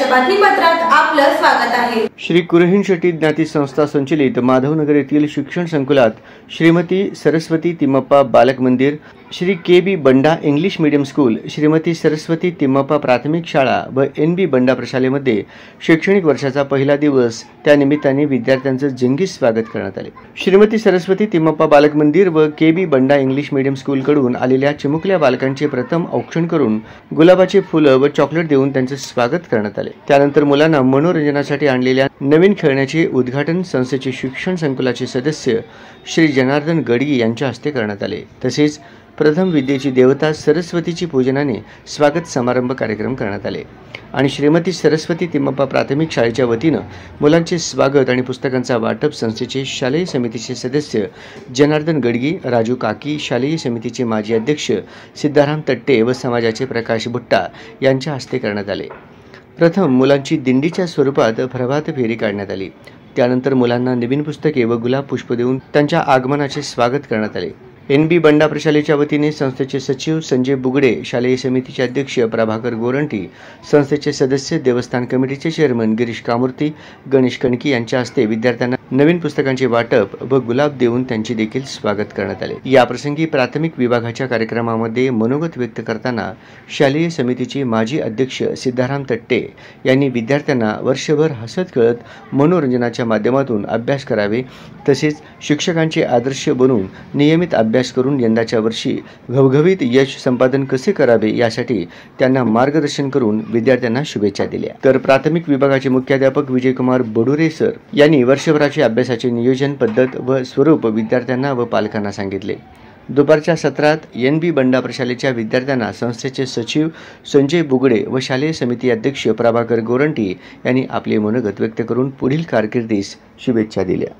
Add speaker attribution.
Speaker 1: बातमीपत्रात आपलं स्वागत आहे।
Speaker 2: श्री कुरहीन शेट्टी ज्ञाती संस्था संचलित माधवनगर येथील शिक्षण संकुलात श्रीमती सरस्वती तिम्मप्पा बालक मंदिर, Shri K B. Banda English medium school, Shrimati Saraswati Timmappa प्राथमिक शाळा व एन.बी. बंडा प्रशालेमध्ये शैक्षणिक वर्षाचा पहिला दिवस त्यानिमित्ताने विद्यार्थ्यांचे जंगी स्वागत करण्यात आले। श्रीमती सरस्वती तिम्मप्पा बालक मंदिर व KB. Banda English medium school कडून आलेल्या चिमुकल्या बालकांचे प्रथम औक्षण करून गुलाबाचे फुलं व चॉकलेट देऊन त्यांचे स्वागत करण्यात आले। त्यानंतर मुलांना मनोरंजनासाठी आणलेल्या नवीन खेळण्याचे उद्घाटन संस्थेचे शिक्षण संकुलाचे सदस्य श्री जनार्दन गडगी यांच्या हस्ते करण्यात आले। तसेच प्रथम विद्येची देवता सरस्वतीची पूजनाने स्वागत समारंभ कार्यक्रम करण्यात आले आणि श्रीमती सरस्वती तिम्मप्पा प्राथमिक शाळेच्या वतीने मुलांचे स्वागत आणि पुस्तकांचा वाटप संस्थेचे शालेय समितीचे सदस्य जनार्दन गडगी, राजू काकी, शालेय समितीचे माजी अध्यक्ष सिद्धाराम तट्टे व समाजाचे प्रकाश बुट्टा यांच्या हस्ते करण्यात आले। प्रथम मुलांची दिंडीच्या स्वरूपात प्रभात फेरी काढण्यात आली। त्यानंतर मुलांना नवीन पुस्तके व गुलाब पुष्प देऊन त्यांच्या आगमनाचे स्वागत करण्यात आले। एन.बी. बंडा प्रशालेच्या वतीने संस्थेचे सचिव संजय बुगडे, शालेय समितीचे अध्यक्ष प्रभाकर गोरंटी, संस्थेचे सदस्य, देवस्थान कमिटीचे चेअरमन गिरीश कामूर्ती, गणेश कणकी यांच्या हस्ते विद्यार्थ्यांना नवीन पुस्तकांचे वाटप व गुलाब देऊन त्यांचे देखील स्वागत करण्यात आले। या प्रसंगी प्राथमिक विभागाच्या कार्यक्रमामध्ये मनोगत व्यक्त करताना शालेय समितीचे माजी अध्यक्ष सिद्धाराम तट्टे यांनी विद्यार्थ्यांना वर्षभर हसत खेळत मनोरंजनाच्या माध्यमातून अभ्यास करावे, तसेच शिक्षकांचे आदर्श बनून नियमित अभ्यास करून यंदाच्या वर्षी घवघवीत यश संपादन कसे करावे यासाठी त्यांना मार्गदर्शन करून विद्यार्थ्यांना शुभेच्छा दिल्या। तर प्राथमिक विभागाचे मुख्याध्यापक विजयकुमार बडुरे सर यांनी वर्षभराचे अभ्यासाचे नियोजन, पद्धत व स्वरूप विद्यार्थ्यांना व पालकांना सांगितले। दुपारच्या सत्रात एन.बी. बंडा प्रशालेच्या विद्यार्थ्यांना संस्थेचे सचिव संजय बुगडे व शालेय समिती अध्यक्ष प्रभाकर गोरंटी यांनी आपले मनोगत व्यक्त करून पुढील कारकिर्दीस शुभेच्छा दिल्या।